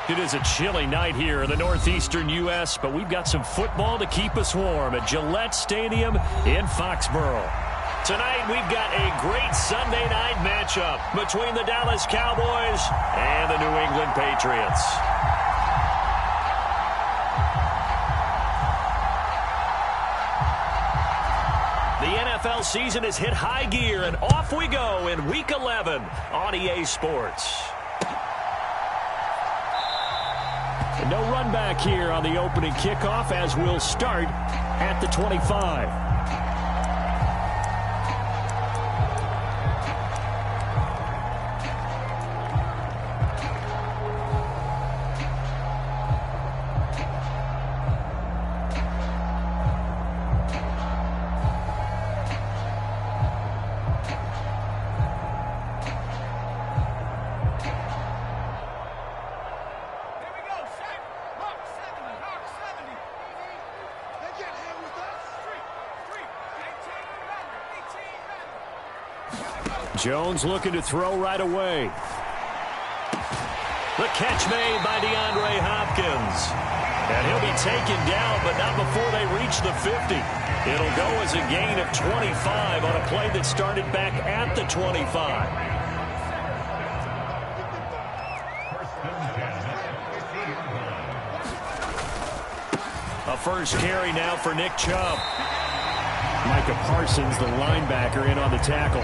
It is a chilly night here in the northeastern U.S., but we've got some football to keep us warm at Gillette Stadium in Foxborough. Tonight, we've got a great Sunday night matchup between the Dallas Cowboys and the New England Patriots. The NFL season has hit high gear, and off we go in Week 11 on EA Sports. No run back here on the opening kickoff as we'll start at the 25. Jones looking to throw right away. The catch made by DeAndre Hopkins. And he'll be taken down, but not before they reach the 50. It'll go as a gain of 25 on a play that started back at the 25. A first carry now for Nick Chubb. Micah Parsons, the linebacker, in on the tackle.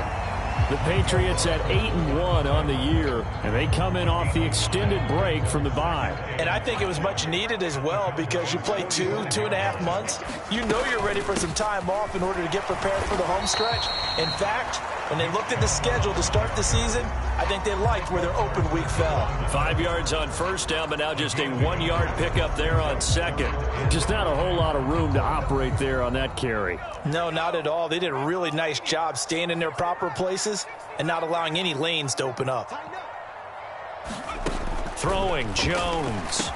The Patriots at 8-1 on the year, and they come in off the extended break from the bye. And I think it was much needed as well because you play 2.5 months. You know you're ready for some time off in order to get prepared for the home stretch. In fact, when they looked at the schedule to start the season, I think they liked where their open week fell. 5 yards on first down, but now just a 1-yard pickup there on second. Just not a whole lot of room to operate there on that carry. No, not at all. They did a really nice job staying in their proper places and not allowing any lanes to open up. Throwing Jones.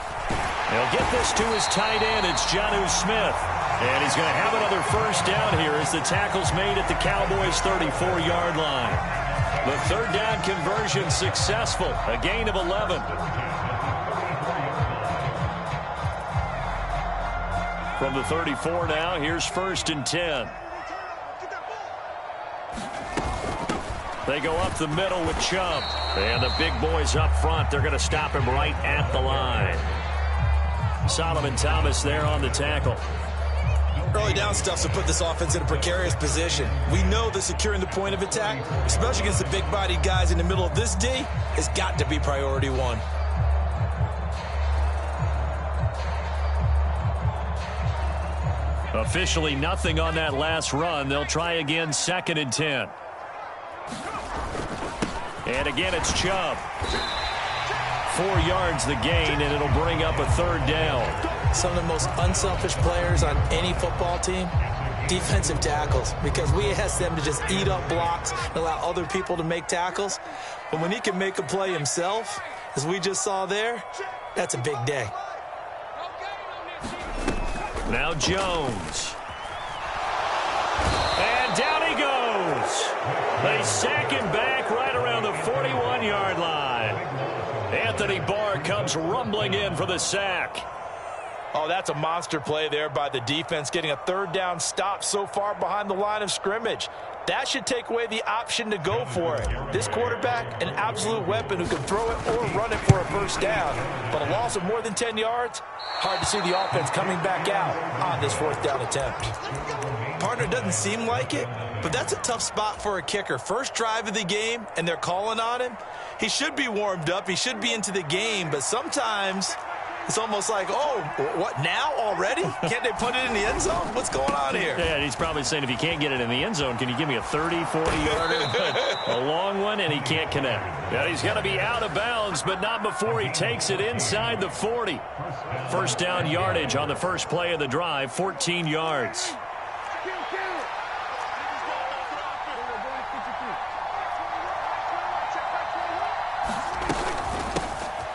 He'll get this to his tight end. It's Jonnu Smith. And he's going to have another first down here as the tackle's made at the Cowboys' 34-yard line. The third down conversion successful. A gain of 11. From the 34 now, here's 1st and 10. They go up the middle with Chubb. And the big boys up front, they're going to stop him right at the line. Solomon Thomas there on the tackle. Early down stuff to put this offense in a precarious position. We know that securing the point of attack, especially against the big-bodied guys in the middle of this D, has got to be priority one. Officially nothing on that last run. They'll try again, 2nd and 10. And again, it's Chubb. 4 yards the gain, and it'll bring up a 3rd down. Some of the most unselfish players on any football team, defensive tackles, because we ask them to just eat up blocks and allow other people to make tackles. But when he can make a play himself, as we just saw there, that's a big day. Now Jones. And down he goes. They sack him back right around the 41-yard line. Anthony Barr comes rumbling in for the sack. Oh, that's a monster play there by the defense, getting a 3rd down stop so far behind the line of scrimmage. That should take away the option to go for it. This quarterback, an absolute weapon who can throw it or run it for a first down. But a loss of more than 10 yards, hard to see the offense coming back out on this 4th down attempt. Partner doesn't seem like it, but that's a tough spot for a kicker. First drive of the game, and they're calling on him. He should be warmed up. He should be into the game, but sometimes it's almost like, oh, what, now already? Can't they put it in the end zone? What's going on here? Yeah, he's probably saying, if you can't get it in the end zone, can you give me a 30, 40-yarder? A long one, and he can't connect. Yeah, he's going to be out of bounds, but not before he takes it inside the 40. First down yardage on the first play of the drive, 14 yards.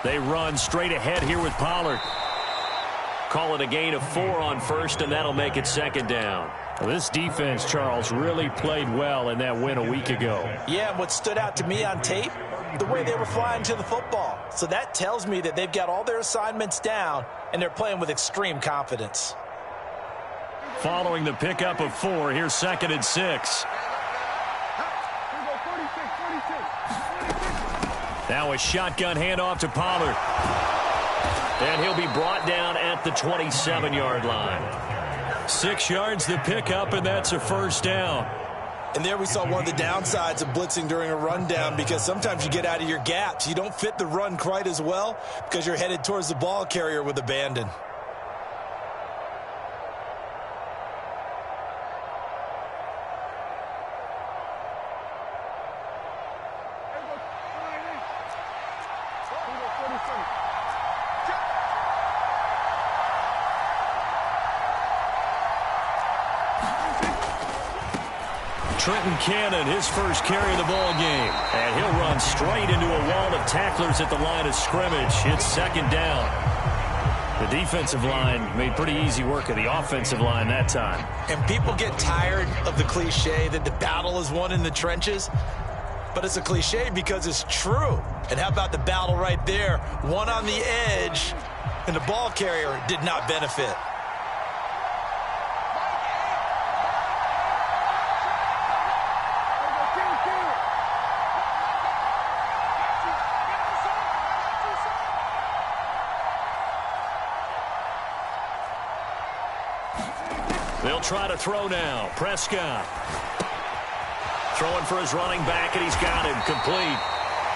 They run straight ahead here with Pollard. Call it a gain of 4 on first, and that'll make it 2nd down. Well, this defense, Charles, really played well in that win a week ago. Yeah, what stood out to me on tape, the way they were flying to the football. So that tells me that they've got all their assignments down, and they're playing with extreme confidence. Following the pickup of 4, here's 2nd and 6. Now a shotgun handoff to Pollard. And he'll be brought down at the 27-yard line. 6 yards the pickup, and that's a first down. And there we saw one of the downsides of blitzing during a rundown, because sometimes you get out of your gaps. You don't fit the run quite as well because you're headed towards the ball carrier with abandon. Trenton Cannon, his first carry of the ball game. And he'll run straight into a wall of tacklers at the line of scrimmage. It's 2nd down. The defensive line made pretty easy work of the offensive line that time. And people get tired of the cliche that the battle is won in the trenches. But it's a cliche because it's true. And how about the battle right there? One on the edge, and the ball carrier did not benefit. They'll try to throw now. Prescott throwing for his running back, and he's got him complete.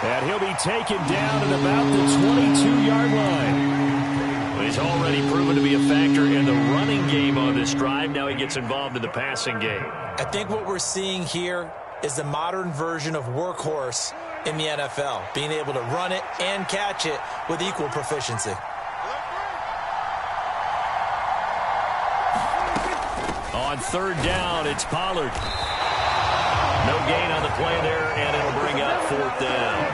And he'll be taken down at about the 22-yard line. But he's already proven to be a factor in the running game on this drive. Now he gets involved in the passing game. I think what we're seeing here is the modern version of workhorse in the NFL, being able to run it and catch it with equal proficiency. On 3rd down, it's Pollard. No gain on the play there, and it'll bring up 4th down.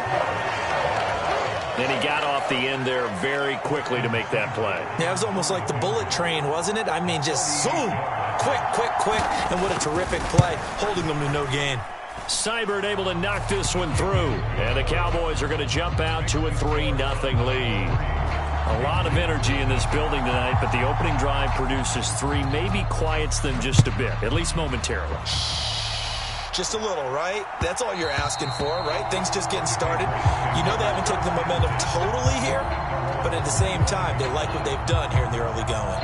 Then he got off the end there very quickly to make that play. Yeah, it was almost like the bullet train, wasn't it? I mean, just zoom, quick, and what a terrific play, holding them to no gain. Seibert able to knock this one through, and the Cowboys are going to jump out to a 3-0 lead. A lot of energy in this building tonight, but the opening drive produces 3, maybe quiets them just a bit, at least momentarily. Just a little, right? That's all you're asking for, right? Things just getting started. You know they haven't taken the momentum totally here, but at the same time, they like what they've done here in the early going.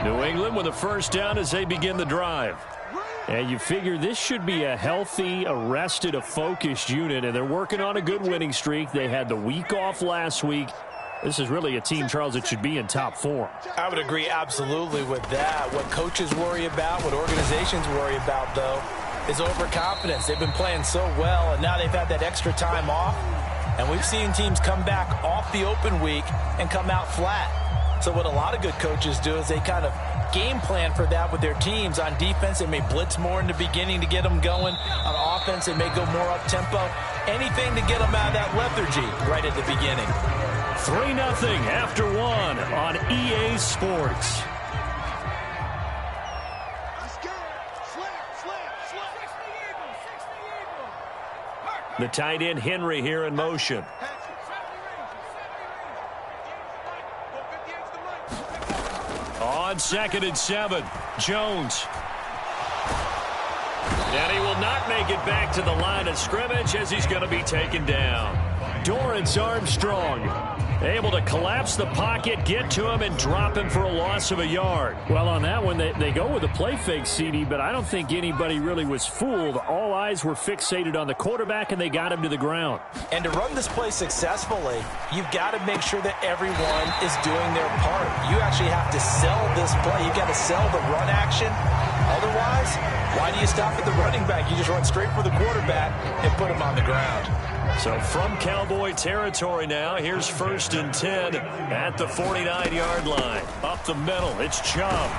New England with a first down as they begin the drive. And you figure this should be a healthy, arrested, a focused unit, and they're working on a good winning streak. They had the week off last week. This is really a team, Charles, that should be in top form. I would agree absolutely with that. What coaches worry about, what organizations worry about, though, is overconfidence. They've been playing so well, and now they've had that extra time off. And we've seen teams come back off the open week and come out flat. So what a lot of good coaches do is they kind of game plan for that with their teams. On defense, they may blitz more in the beginning to get them going. On offense, they may go more up-tempo. Anything to get them out of that lethargy right at the beginning. 3-0 after 1 on EA Sports. The tight end Henry here in motion. On 2nd and 7, Jones. And he will not make it back to the line of scrimmage as he's going to be taken down. Dorrance Armstrong able to collapse the pocket, get to him, and drop him for a loss of a yard. Well, on that one, they go with a play fake, CD, but I don't think anybody really was fooled. All eyes were fixated on the quarterback, and they got him to the ground. And to run this play successfully, you've got to make sure that everyone is doing their part. You actually have to sell this play. You've got to sell the run action. Otherwise, why do you stop at the running back? You just run straight for the quarterback and put him on the ground. So from Cowboy territory now, here's 1st and 10 at the 49-yard line. Up the middle, it's Chubb.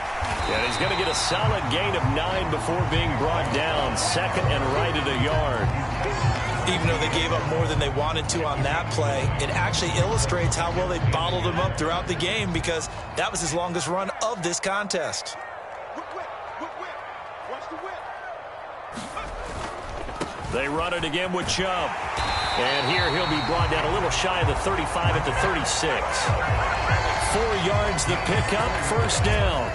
And he's going to get a solid gain of 9 before being brought down. 2nd and right at a yard. Even though they gave up more than they wanted to on that play, it actually illustrates how well they bottled him up throughout the game, because that was his longest run of this contest. They run it again with Chubb. And here he'll be brought down a little shy of the 35 at the 36. 4 yards the pickup, first down.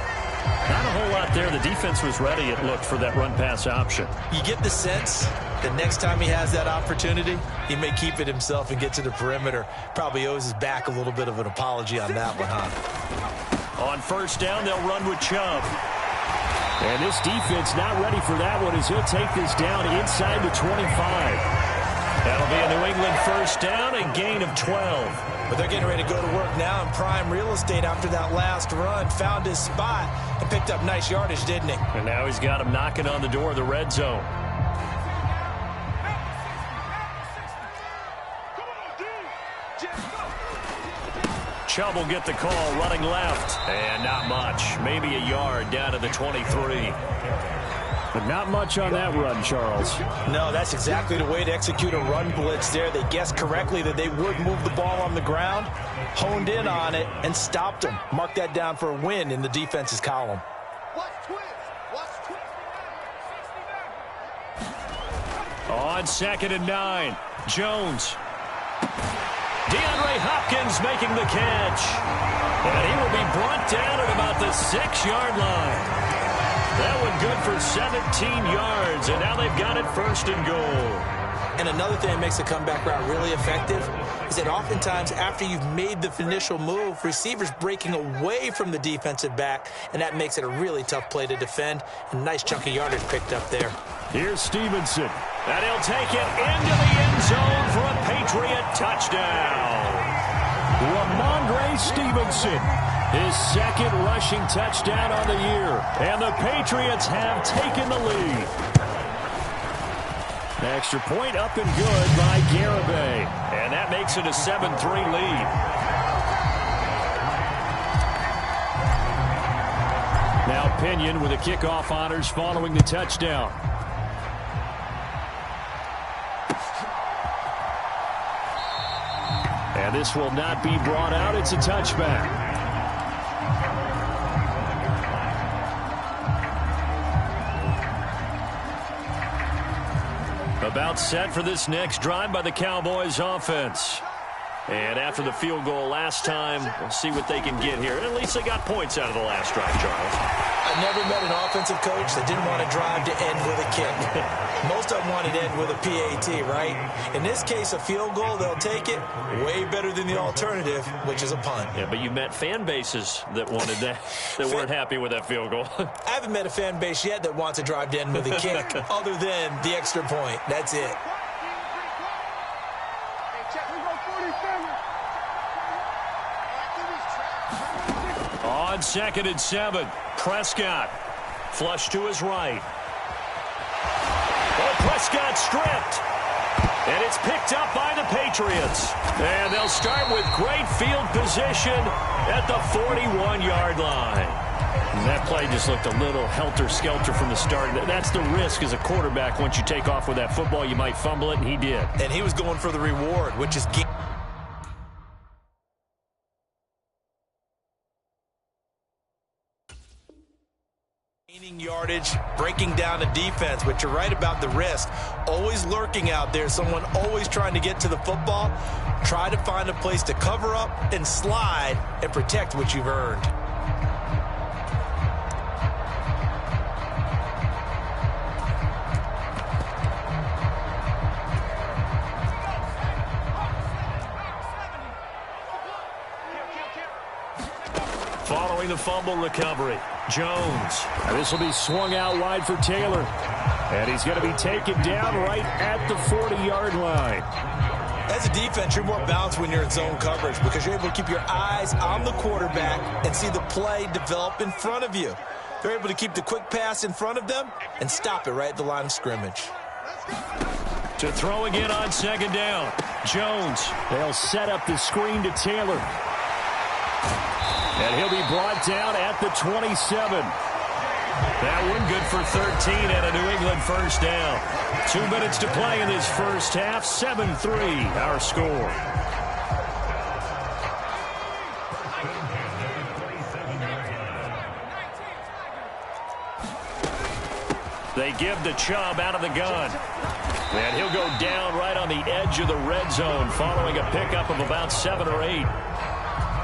Not a whole lot there. The defense was ready, it looked, for that run-pass option. You get the sense that next time he has that opportunity, he may keep it himself and get to the perimeter. Probably owes his back a little bit of an apology on that one, huh? On first down, they'll run with Chubb. And this defense not ready for that one as he'll take this down inside the 25. That'll be a New England first down, a gain of 12. But they're getting ready to go to work now in prime real estate after that last run. Found his spot and picked up nice yardage, didn't he? And now he's got him knocking on the door of the red zone. Chubb will get the call, running left. And not much. Maybe a yard down to the 23. But not much on that run, Charles. No, that's exactly the way to execute a run blitz there. They guessed correctly that they would move the ball on the ground, honed in on it, and stopped them. Mark that down for a win in the defense's column. On 2nd and 9, Jones. DeAndre Hopkins making the catch. And he will be brought down at about the 6-yard line. That one good for 17 yards, and now they've got it first and goal. And another thing that makes a comeback route really effective is that oftentimes after you've made the initial move, receivers breaking away from the defensive back, and that makes it a really tough play to defend. A nice chunk of yardage picked up there. Here's Stevenson. And he'll take it into the end zone for a Patriot touchdown. Ramondre Stevenson. His second rushing touchdown on the year. And the Patriots have taken the lead. Extra point up and good by Garibay. And that makes it a 7-3 lead. Now Pinion with the kickoff honors following the touchdown. And this will not be brought out. It's a touchback. About set for this next drive by the Cowboys offense. And after the field goal last time, we'll see what they can get here. At least they got points out of the last drive, Charles. I never met an offensive coach that didn't want to drive to end with a kick. Most of them wanted to end with a PAT, right? In this case, a field goal, they'll take it. Way better than the alternative, which is a punt. Yeah, but you met fan bases that wanted that, that weren't happy with that field goal. I haven't met a fan base yet that wants to drive to end with a kick, other than the extra point. That's it. On 2nd and 7, Prescott. Flush to his right. Oh, Prescott stripped. And it's picked up by the Patriots. And they'll start with great field position at the 41-yard line. And that play just looked a little helter-skelter from the start. That's the risk as a quarterback. Once you take off with that football, you might fumble it, and he did. And he was going for the reward, which is gaining yardage, breaking down a defense. But you're right about the risk. Always lurking out there, someone always trying to get to the football. Try to find a place to cover up and slide and protect what you've earned. Following the fumble recovery, Jones. And this will be swung out wide for Taylor. And he's going to be taken down right at the 40-yard line. As a defense, you're more balanced when you're in zone coverage because you're able to keep your eyes on the quarterback and see the play develop in front of you. They're able to keep the quick pass in front of them and stop it right at the line of scrimmage. To throw again on 2nd down, Jones. They'll set up the screen to Taylor. And he'll be brought down at the 27. That one good for 13 and a New England first down. 2 minutes to play in this first half. 7-3 our score. They give to Chubb out of the gun. And he'll go down right on the edge of the red zone following a pickup of about 7 or 8.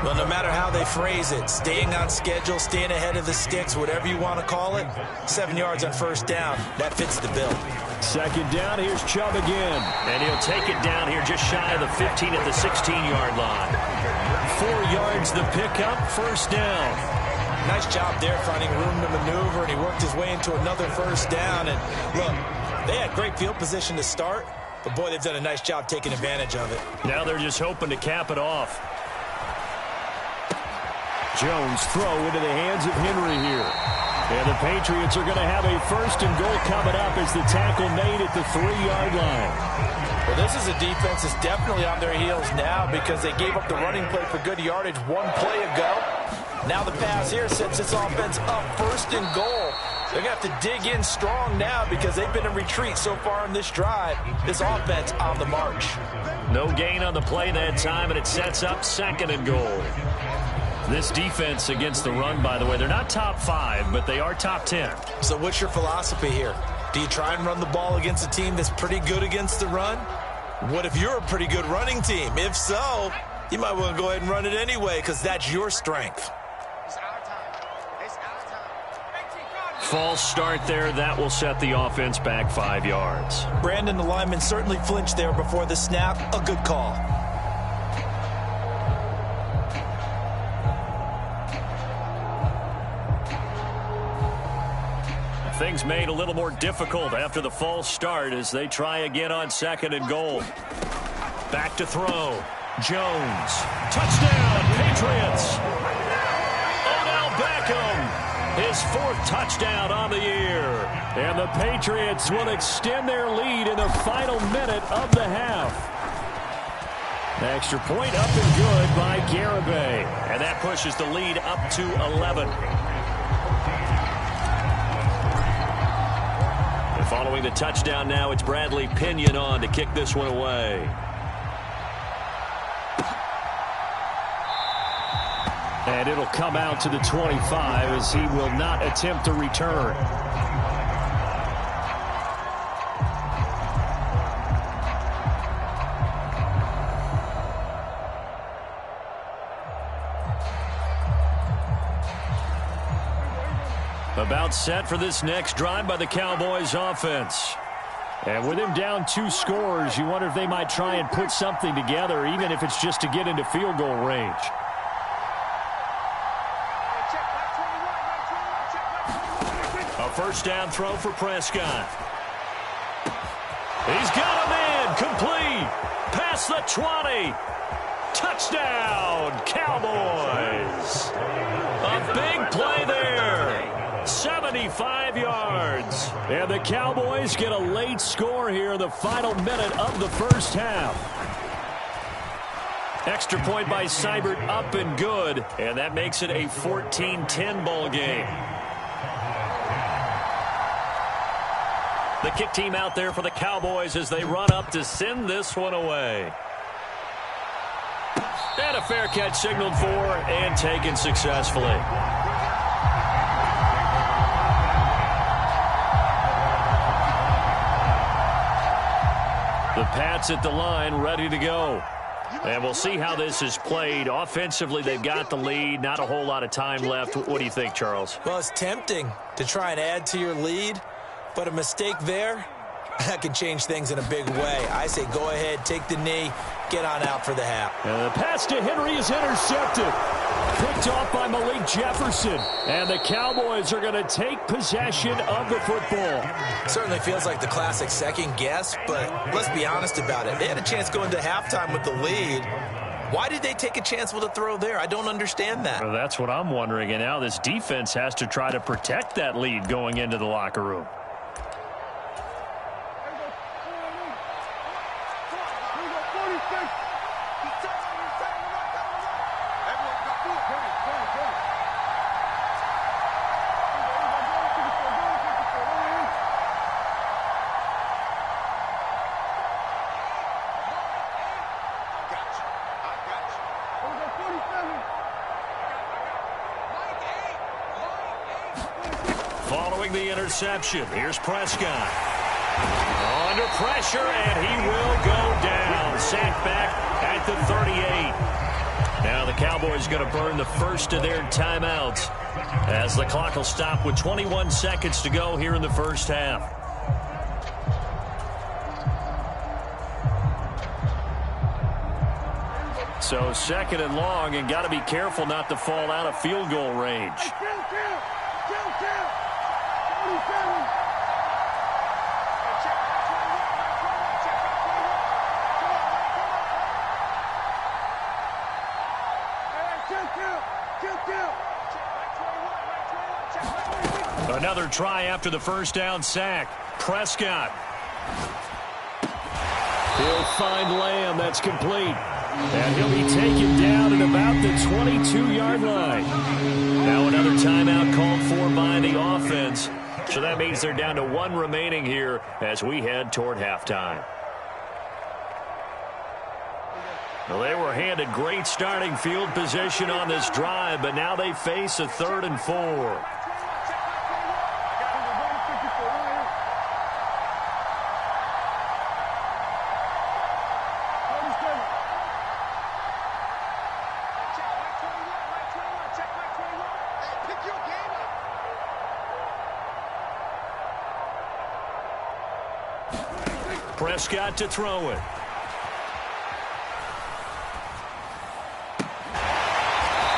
Well, no matter how they phrase it, staying on schedule, staying ahead of the sticks, whatever you want to call it, 7 yards on first down, that fits the bill. Second down, here's Chubb again. And he'll take it down here just shy of the 15 at the 16-yard line. 4 yards the pickup, first down. Nice job there finding room to maneuver, and he worked his way into another first down. And look, they had great field position to start, but boy, they've done a nice job taking advantage of it. Now they're just hoping to cap it off. Jones throw into the hands of Henry here. And the Patriots are going to have a first and goal coming up as the tackle made at the 3-yard line. Well, this is a defense that's definitely on their heels now because they gave up the running play for good yardage 1 play ago. Now the pass here sets this offense up first and goal. They're going to have to dig in strong now because they've been in retreat so far in this drive. This offense on the march. No gain on the play that time, and it sets up second and goal. This defense against the run, by the way, they're not top 5, but they are top 10. So what's your philosophy here? Do you try and run the ball against a team that's pretty good against the run? What if you're a pretty good running team? If so, you might want to go ahead and run it anyway because that's your strength. False start there. That will set the offense back 5 yards. Brandon, the lineman, certainly flinched there before the snap. A good call. Things made a little more difficult after the false start as they try again on second and goal. Back to throw. Jones. Touchdown, Patriots. Odell Beckham. His 4th touchdown on the year. And the Patriots will extend their lead in the final minute of the half. Extra point up and good by Garibay. And that pushes the lead up to 11. Following the touchdown now, it's Bradley Pinion on to kick this one away. And it'll come out to the 25 as he will not attempt to return. About set for this next drive by the Cowboys offense. And with him down 2 scores, you wonder if they might try and put something together, even if it's just to get into field goal range. A first down throw for Prescott. He's got him in. Complete. Past the 20. Touchdown, Cowboys. A big play there. 75 yards. And the Cowboys get a late score here in the final minute of the first half. Extra point by Seibert up and good. And that makes it a 14-10 ball game. The kick team out there for the Cowboys as they run up to send this one away. And a fair catch signaled for and taken successfully. The Pats at the line, ready to go. And we'll see how this is played. Offensively, they've got the lead. Not a whole lot of time left. What do you think, Charles? Well, it's tempting to try and add to your lead, but a mistake there, that can change things in a big way. I say go ahead, take the knee, get on out for the half. And the pass to Henry is intercepted. Picked off by Malik Jefferson. And the Cowboys are going to take possession of the football. Certainly feels like the classic second guess, but let's be honest about it. They had a chance going into halftime with the lead. Why did they take a chance with a throw there? I don't understand that. Well, that's what I'm wondering. And now this defense has to try to protect that lead going into the locker room. Following the interception, here's Prescott. Under pressure, and he will go down. Sacked back at the 38. Now the Cowboys going to burn the first of their timeouts as the clock will stop with 21 seconds to go here in the first half. So second and long, and got to be careful not to fall out of field goal range. Another try after the first down sack. Prescott. He'll find Lamb. That's complete. And he'll be taken down at about the 22-yard line. Now another timeout called for by the offense. So that means they're down to one remaining here as we head toward halftime. Well, they were handed great starting field position on this drive, but now they face a 3rd and 4. Prescott to throw it.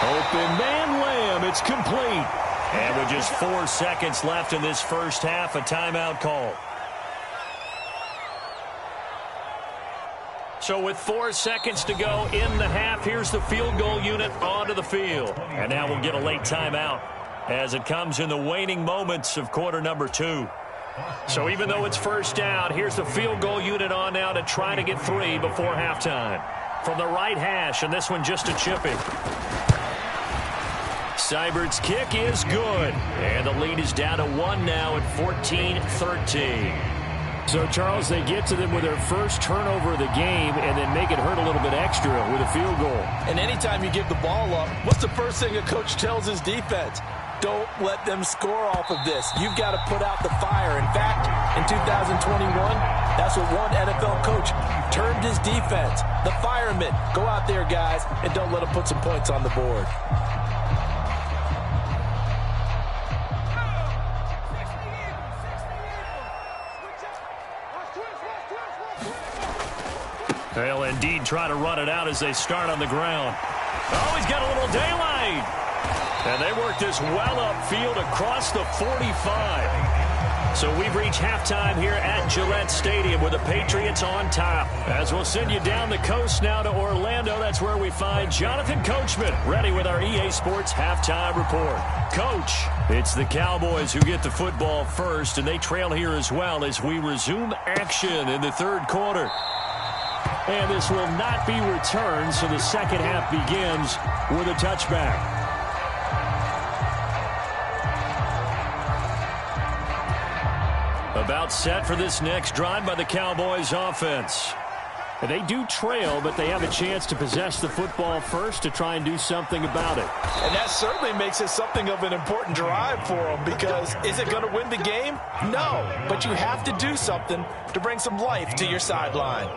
Open man Lamb. It's complete. And with just 4 seconds left in this first half, a timeout call. So with 4 seconds to go in the half, here's the field goal unit onto the field. And now we'll get a late timeout as it comes in the waning moments of quarter number 2. So even though it's first down, here's the field goal unit on now to try to get 3 before halftime. From the right hash, and this one just a chipping. Seibert's kick is good. And the lead is down to 1 now at 14-13. So, Charles, they get to them with their first turnover of the game and then make it hurt a little bit extra with a field goal. And anytime you give the ball up, what's the first thing a coach tells his defense? Don't let them score off of this. You've got to put out the fire. In fact, in 2021, that's what one NFL coach termed his defense. The firemen. Go out there, guys, and don't let them put some points on the board. They'll indeed try to run it out as they start on the ground. Oh, he's got a little daylight. And they work this well upfield across the 45. So we've reached halftime here at Gillette Stadium with the Patriots on top. As we'll send you down the coast now to Orlando, that's where we find Jonathan Coachman ready with our EA Sports halftime report. Coach, it's the Cowboys who get the football first, and they trail here as well as we resume action in the third quarter. And this will not be returned, so the second half begins with a touchback. About set for this next drive by the Cowboys offense. They do trail, but they have a chance to possess the football first to try and do something about it. And that certainly makes it something of an important drive for them, because is it going to win the game? No, but you have to do something to bring some life to your sideline.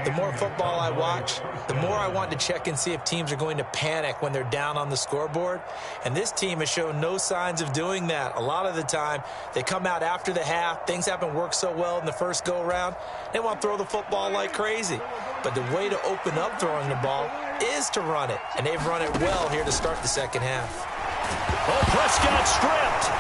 The more football I watch, the more I want to check and see if teams are going to panic when they're down on the scoreboard. And this team has shown no signs of doing that. A lot of the time, they come out after the half. Things haven't worked so well in the first go-around. They want to throw the football like crazy. But the way to open up throwing the ball is to run it. And they've run it well here to start the second half. Oh, Prescott stripped.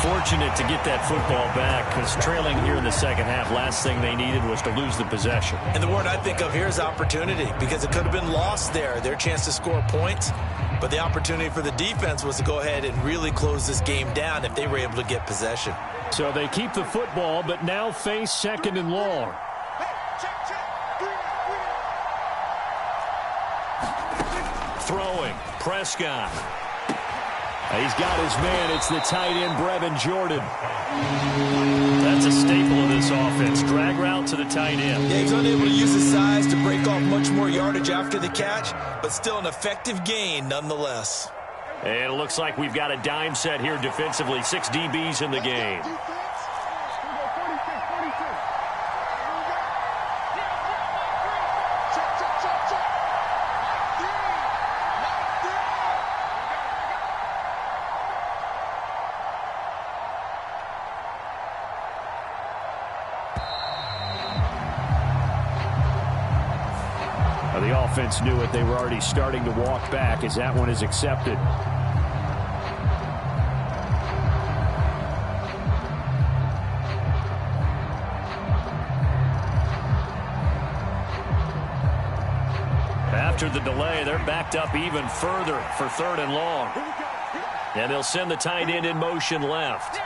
Fortunate to get that football back, because trailing here in the second half, last thing they needed was to lose the possession. And the word I think of here is opportunity, because it could have been lost there, their chance to score points. But the opportunity for the defense was to go ahead and really close this game down if they were able to get possession. So they keep the football, but now face second and long. Throwing, Prescott. He's got his man. It's the tight end, Brevin Jordan. That's a staple of this offense. Drag route to the tight end. Yeah, he's unable to use his size to break off much more yardage after the catch, but still an effective gain nonetheless. And it looks like we've got a dime set here defensively. 6 DBs in the game. The offense knew it. They were already starting to walk back as that one is accepted. After the delay, they're backed up even further for 3rd and long. And they'll send the tight end in motion left.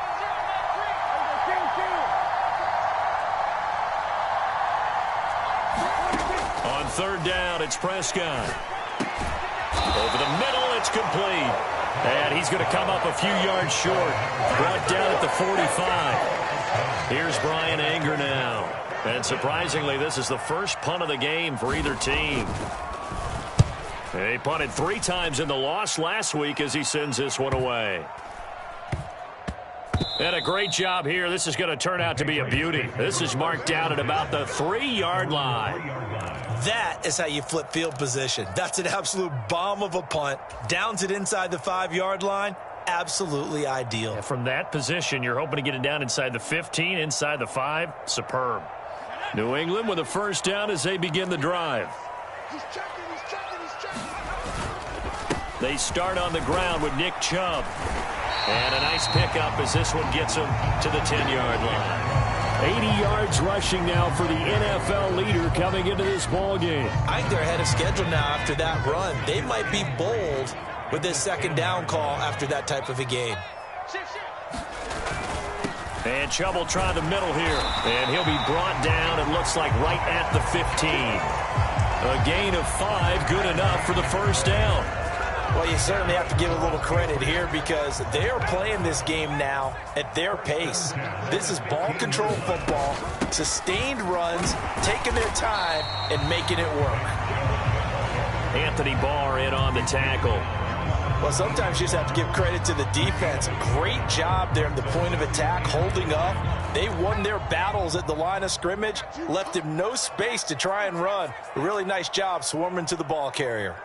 On 3rd down, it's Prescott. Over the middle, it's complete. And he's going to come up a few yards short. Brought down at the 45. Here's Brian Anger now. And surprisingly, this is the first punt of the game for either team. He punted 3 times in the loss last week as he sends this one away. And a great job here. This is going to turn out to be a beauty. This is marked down at about the 3-yard line. That is how you flip field position. That's an absolute bomb of a punt. Downs it inside the 5-yard line. Absolutely ideal. And from that position, you're hoping to get it down inside the 15, inside the 5. Superb. New England with a first down as they begin the drive. They start on the ground with Nick Chubb. And a nice pickup as this one gets him to the 10-yard line. 80 yards rushing now for the NFL leader coming into this ball game. I think they're ahead of schedule now after that run. They might be bold with this 2nd down call after that type of a game. And Chubb will try the middle here. And he'll be brought down, it looks like, right at the 15. A gain of 5, good enough for the first down. Well, you certainly have to give a little credit here because they are playing this game now at their pace. This is ball control football, sustained runs, taking their time, and making it work. Anthony Barr in on the tackle. Well, sometimes you just have to give credit to the defense. Great job there at the point of attack, holding up. They won their battles at the line of scrimmage, left him no space to try and run. A really nice job swarming to the ball carrier.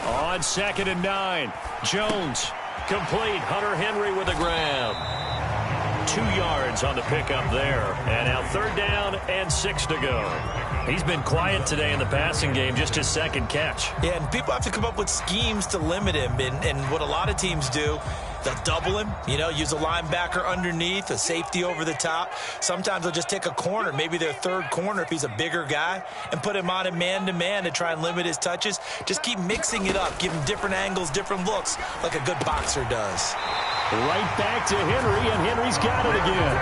On 2nd and 9, Jones complete. Hunter Henry with a grab. 2 yards on the pickup there. And now 3rd down and 6 to go. He's been quiet today in the passing game, just his 2nd catch. Yeah, and people have to come up with schemes to limit him. And what a lot of teams do, they'll double him, use a linebacker underneath, a safety over the top. Sometimes they'll just take a corner, maybe their 3rd corner if he's a bigger guy, and put him on a man-to-man to try and limit his touches. Just keep mixing it up, give him different angles, different looks, like a good boxer does. Right back to Henry, and Henry's got it again.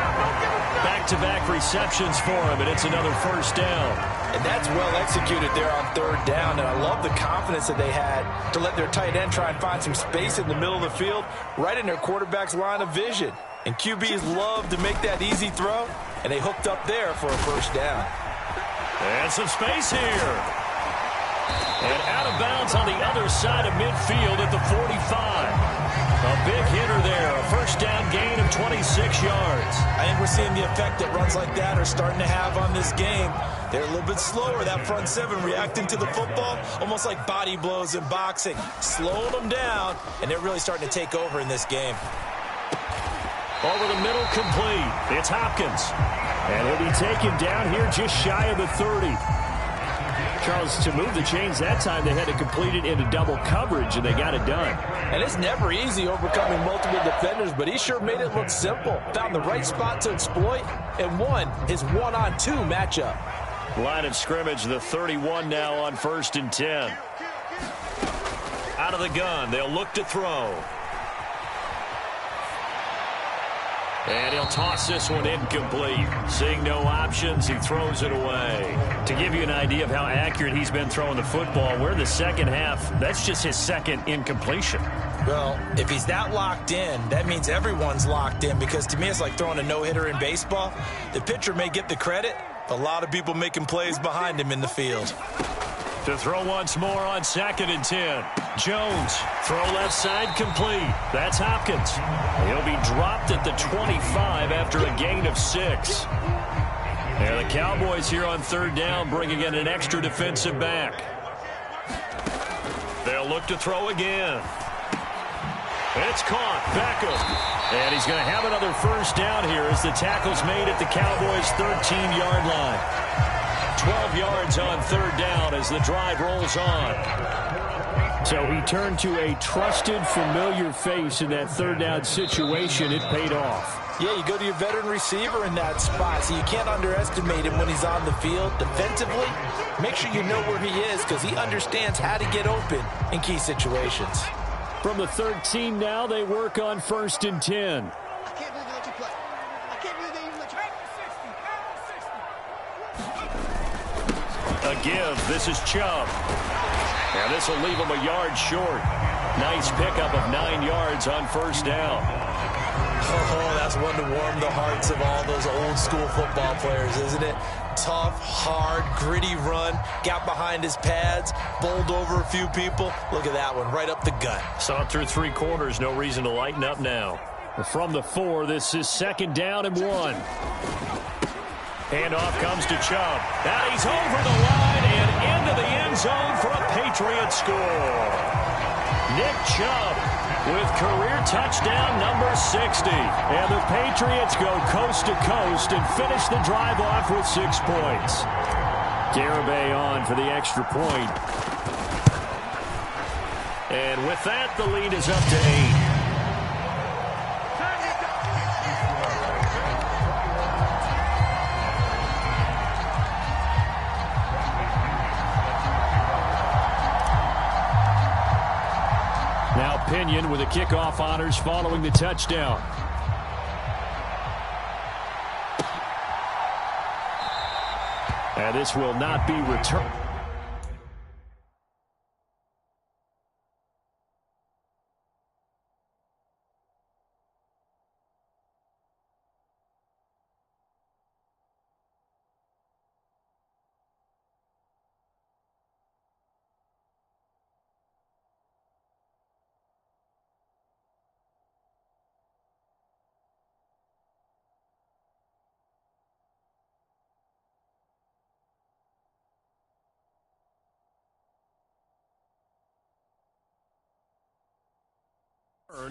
Back-to-back receptions for him, and it's another first down. And that's well executed there on 3rd down, and I love the confidence that they had to let their tight end try and find some space in the middle of the field, right in their quarterback's line of vision. And QBs love to make that easy throw, and they hooked up there for a first down. And some space here. And out of bounds on the other side of midfield at the 45. A big hitter there, a first down gain of 26 yards. I think we're seeing the effect that runs like that are starting to have on this game. They're a little bit slower, that front 7 reacting to the football, almost like body blows in boxing, slowing them down, and they're really starting to take over in this game. Over the middle, complete. It's Hopkins. And he'll be taken down here just shy of the 30. Charles, to move the chains that time, they had to complete it into double coverage, and they got it done. And it's never easy overcoming multiple defenders, but he sure made it look simple. Found the right spot to exploit and won his 1-on-2 matchup. Line of scrimmage, the 31 now on 1st and 10. Out of the gun, they'll look to throw. And he'll toss this one incomplete. Seeing no options, he throws it away. To give you an idea of how accurate he's been throwing the football, we're the 2nd half. That's just his 2nd incompletion. Well, if he's that locked in, that means everyone's locked in, because to me it's like throwing a no-hitter in baseball. The pitcher may get the credit, but a lot of people making plays behind him in the field. To throw once more on 2nd and 10. Jones, throw left side, complete. That's Hopkins. He'll be dropped at the 25 after a gain of 6. And the Cowboys here on 3rd down, bringing in an extra defensive back. They'll look to throw again. It's caught. Beckham. And he's going to have another first down here as the tackle's made at the Cowboys' 13-yard line. 12 yards on third down as the drive rolls on. So he turned to a trusted, familiar face in that third down situation. It paid off. Yeah, you go to your veteran receiver in that spot, so you can't underestimate him when he's on the field. Defensively, make sure you know where he is because he understands how to get open in key situations. From the 13 now, they work on 1st and 10. A give. This is Chubb. And this will leave him a yard short. Nice pickup of 9 yards on 1st down. Oh, that's one to warm the hearts of all those old school football players, isn't it? Tough, hard, gritty run. Got behind his pads, bowled over a few people. Look at that one, right up the gut. Saw it through 3 quarters. No reason to lighten up now. From the 4, this is 2nd down and 1. Handoff comes to Chubb. Now he's over the line and into the end zone for a Patriots score. Nick Chubb with career touchdown number 60. And the Patriots go coast to coast and finish the drive off with 6 points. Garibay on for the extra point. And with that, the lead is up to 8. Pinion with the kickoff honors following the touchdown. And this will not be returned.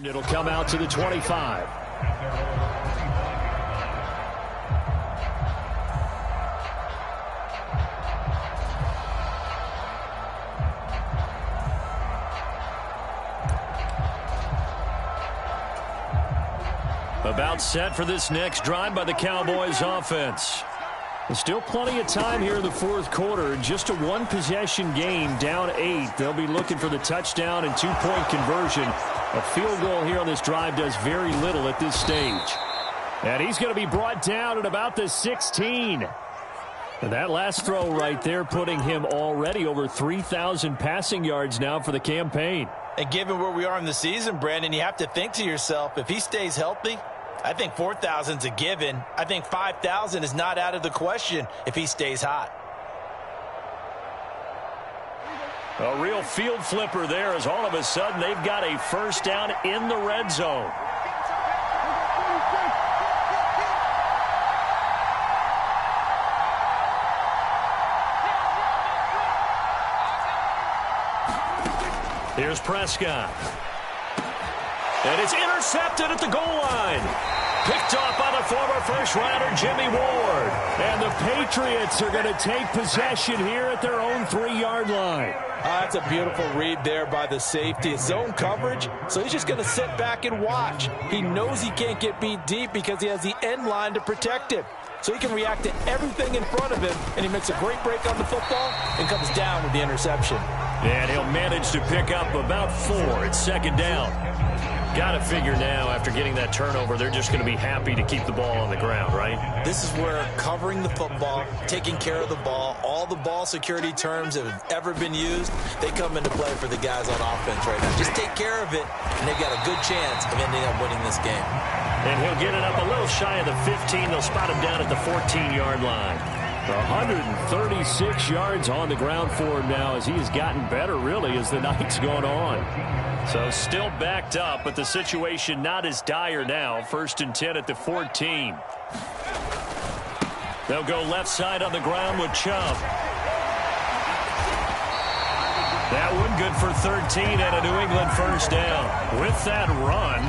It'll come out to the 25. About set for this next drive by the Cowboys offense. There's still plenty of time here in the 4th quarter. Just a 1-possession game, down 8. They'll be looking for the touchdown and 2-point conversion. A field goal here on this drive does very little at this stage. And he's going to be brought down at about the 16. And that last throw right there putting him already over 3,000 passing yards now for the campaign. And given where we are in the season, Brandon, you have to think to yourself, if he stays healthy, I think 4,000's a given. I think 5,000 is not out of the question if he stays hot. A real field flipper there as all of a sudden they've got a 1st down in the red zone. Here's Prescott. And it's intercepted at the goal line. Picked off by the former first-rounder Jimmy Ward. And the Patriots are going to take possession here at their own 3-yard line. That's a beautiful read there by the safety. It's zone coverage, so he's just going to sit back and watch. He knows he can't get beat deep because he has the end line to protect him. So he can react to everything in front of him, and he makes a great break on the football and comes down with the interception. And he'll manage to pick up about 4 at 2nd down. Got to figure now, after getting that turnover, they're just going to be happy to keep the ball on the ground, right? This is where covering the football, taking care of the ball, all the ball security terms that have ever been used, they come into play for the guys on offense right now. Just take care of it, and they've got a good chance of ending up winning this game. And he'll get it up a little shy of the 15. They'll spot him down at the 14-yard line. 136 yards on the ground for him now as he has gotten better, really, as the night's gone on. So still backed up, but the situation not as dire now. 1st and 10 at the 14. They'll go left side on the ground with Chubb. That one good for 13 and a New England 1st down. With that run,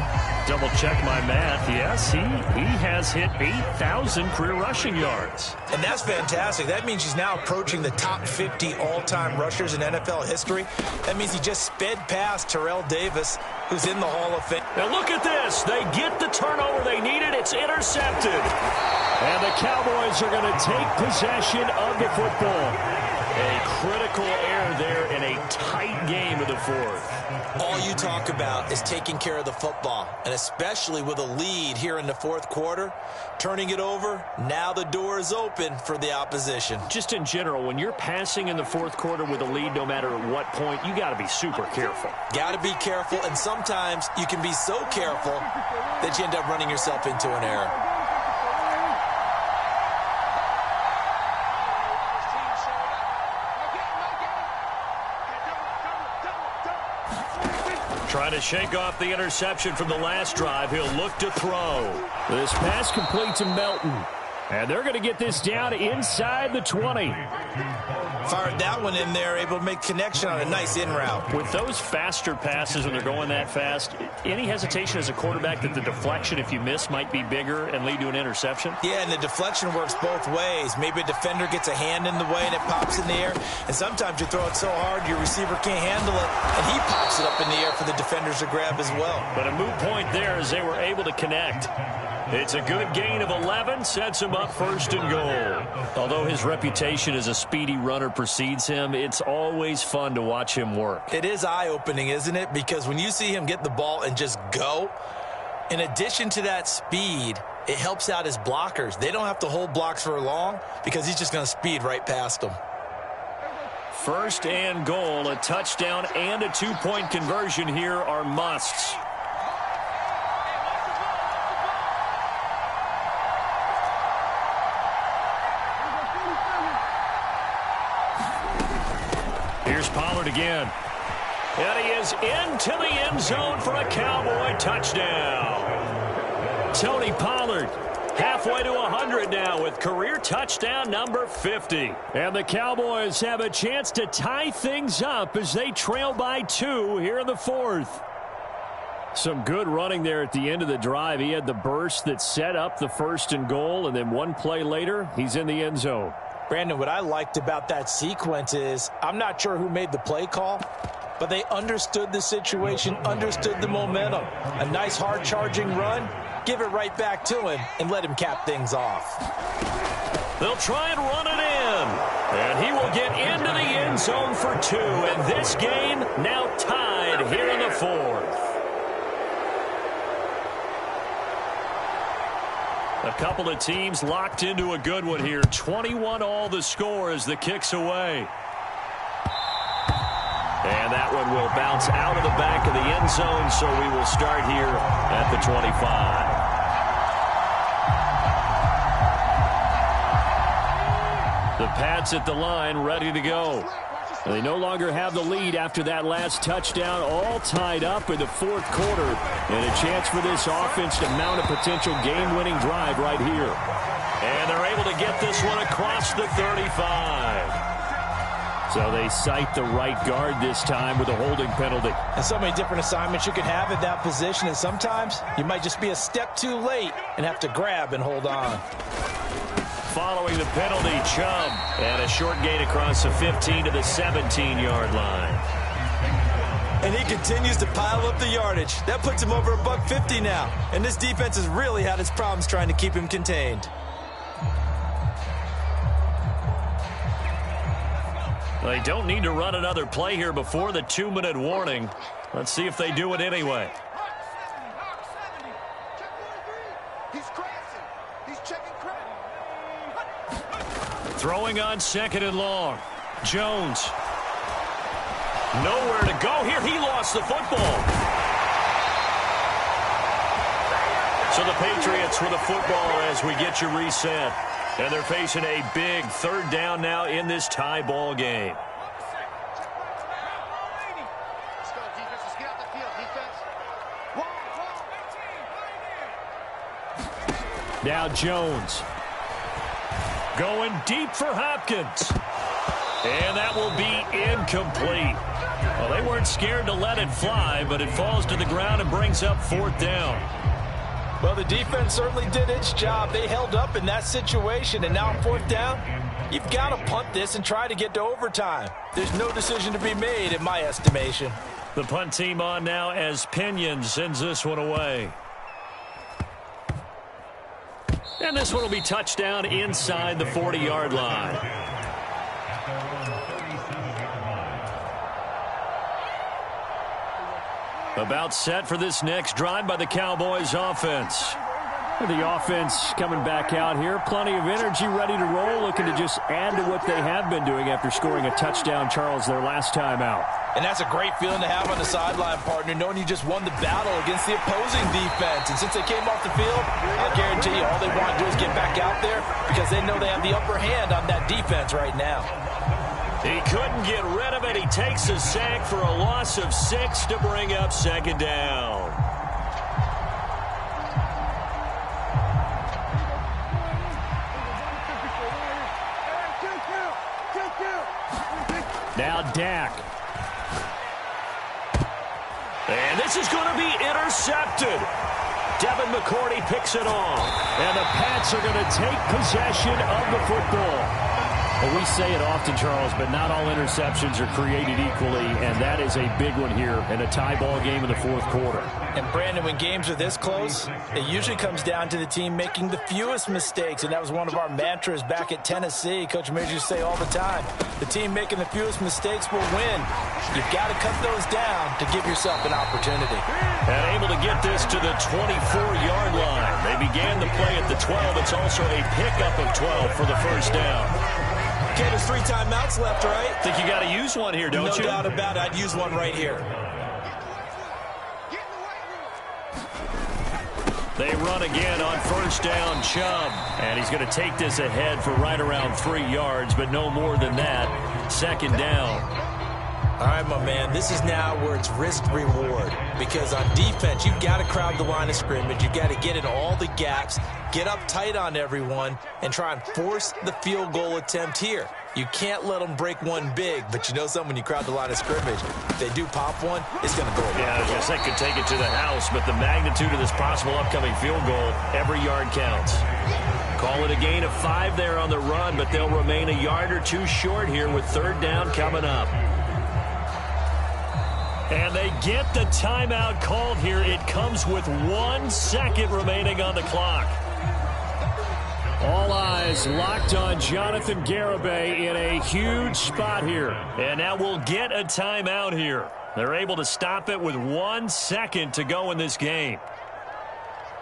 Double check my math. Yes, he has hit 8,000 career rushing yards. And that's fantastic. That means he's now approaching the top 50 all-time rushers in NFL history. That means he just sped past Terrell Davis, who's in the Hall of Fame. Now look at this. They get the turnover they needed. It's intercepted. And the Cowboys are going to take possession of the football. A critical error there in a tight game of the fourth. All you talk about is taking care of the football, and especially with a lead here in the fourth quarter, turning it over, now the door is open for the opposition. Just in general, when you're passing in the fourth quarter with a lead, no matter at what point, you got to be super careful. Got to be careful, and sometimes you can be so careful that you end up running yourself into an error. Trying to shake off the interception from the last drive. He'll look to throw. This pass complete to Melton. And they're going to get this down inside the 20. Fired that one in there, able to make connection on a nice in route. With those faster passes when they're going that fast, any hesitation as a quarterback that the deflection, if you miss, might be bigger and lead to an interception? Yeah, and the deflection works both ways. Maybe a defender gets a hand in the way and it pops in the air. And sometimes you throw it so hard your receiver can't handle it, and he pops it up in the air for the defenders to grab as well. But a moot point there as they were able to connect. It's a good gain of 11, sets him up first and goal. Although his reputation as a speedy runner precedes him, it's always fun to watch him work. It is eye-opening, isn't it? Because when you see him get the ball and just go, in addition to that speed, it helps out his blockers. They don't have to hold blocks for long because he's just going to speed right past them. First and goal, a touchdown and a two-point conversion here are musts. Here's Pollard again. And he is into the end zone for a Cowboy touchdown. Tony Pollard halfway to 100 now with career touchdown number 50. And the Cowboys have a chance to tie things up as they trail by 2 here in the fourth. Some good running there at the end of the drive. He had the burst that set up the first and goal, and then one play later, he's in the end zone. Brandon, what I liked about that sequence is I'm not sure who made the play call, but they understood the situation, understood the momentum. A nice hard-charging run, give it right back to him, and let him cap things off. They'll try and run it in, and he will get into the end zone for 2, and this game now tied here in the fourth. A couple of teams locked into a good one here. 21-all the score as the kick's away. And that one will bounce out of the back of the end zone, so we will start here at the 25. The Pats at the line, ready to go. They no longer have the lead after that last touchdown, all tied up in the fourth quarter. And a chance for this offense to mount a potential game-winning drive right here. And they're able to get this one across the 35. So they cite the right guard this time with a holding penalty. And so many different assignments you can have at that position, and sometimes you might just be a step too late and have to grab and hold on. Following the penalty, Chubb. And a short gain across the 15 to the 17-yard line. And he continues to pile up the yardage. That puts him over $150 now. And this defense has really had its problems trying to keep him contained. They don't need to run another play here before the 2-minute warning. Let's see if they do it anyway. Throwing on second and long. Jones. Nowhere to go here. He lost the football. So the Patriots with the football as we get you reset. And they're facing a big third down now in this tie ball game. Now Jones. Going deep for Hopkins. And that will be incomplete. Well, they weren't scared to let it fly, but it falls to the ground and brings up 4th down. Well, the defense certainly did its job. They held up in that situation, and now on 4th down, you've got to punt this and try to get to overtime. There's no decision to be made in my estimation. The punt team on now as Pinion sends this one away. And this one will be touchdown inside the 40-yard line. About set for this next drive by the Cowboys offense. The offense coming back out here. Plenty of energy, ready to roll, looking to just add to what they have been doing after scoring a touchdown, Charles, their last time out. And that's a great feeling to have on the sideline, partner, knowing you just won the battle against the opposing defense. And since they came off the field, I'll guarantee you all they want to do is get back out there because they know they have the upper hand on that defense right now. He couldn't get rid of it. He takes a sack for a loss of 6 to bring up 2nd down. Now Dak. And this is going to be intercepted. Devin McCourty picks it off. And the Pats are going to take possession of the football. Well, we say it often, Charles, but not all interceptions are created equally, and that is a big one here in a tie ball game in the 4th quarter. And, Brandon, when games are this close, it usually comes down to the team making the fewest mistakes, and that was one of our mantras back at Tennessee. Coach Mears used to say all the time, the team making the fewest mistakes will win. You've got to cut those down to give yourself an opportunity. And able to get this to the 24-yard line. They began the play at the 12. It's also a pickup of 12 for the 1st down. Okay, there's 3 timeouts left, right? Think you got to use one here, don't you? No doubt about it. I'd use one right here. They run again on 1st down, Chubb. And he's going to take this ahead for right around 3 yards, but no more than that. 2nd down. All right, my man, this is now where it's risk-reward. Because on defense, you've got to crowd the line of scrimmage. You've got to get in all the gaps, get up tight on everyone, and try and force the field goal attempt here. You can't let them break one big, but you know something, when you crowd the line of scrimmage, if they do pop one, it's going to go away. Yeah, I guess that could take it to the house, but the magnitude of this possible upcoming field goal, every yard counts. Call it a gain of 5 there on the run, but they'll remain a yard or 2 short here with 3rd down coming up. And they get the timeout called here. It comes with 1 second remaining on the clock. All eyes locked on Jonathan Garibay in a huge spot here. And now we'll get a timeout here. They're able to stop it with 1 second to go in this game.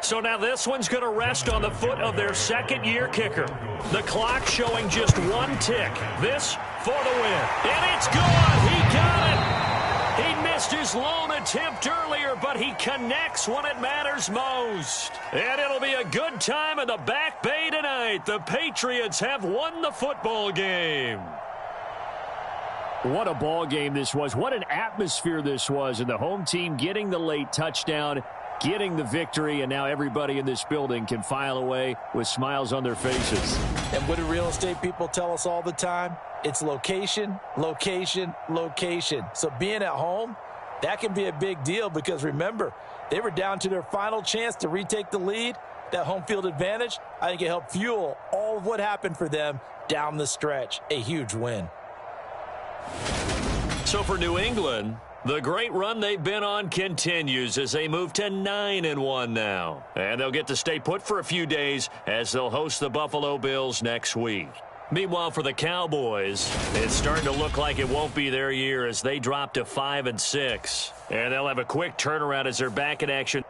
So now this one's going to rest on the foot of their 2nd-year kicker. The clock showing just 1 tick. This for the win. And it's good. He got it. He missed his lone attempt earlier, but he connects when it matters most. And it'll be a good time in the Back Bay tonight. The Patriots have won the football game. What a ball game this was. What an atmosphere this was. And the home team getting the late touchdown, getting the victory, and now everybody in this building can file away with smiles on their faces. And what do real estate people tell us all the time? It's location, location, location. So being at home, that can be a big deal because, remember, they were down to their final chance to retake the lead. That home field advantage, I think it helped fuel all of what happened for them down the stretch. A huge win. So for New England, the great run they've been on continues as they move to 9-1 now. And they'll get to stay put for a few days as they'll host the Buffalo Bills next week. Meanwhile, for the Cowboys, it's starting to look like it won't be their year as they drop to 5-6. And they'll have a quick turnaround as they're back in action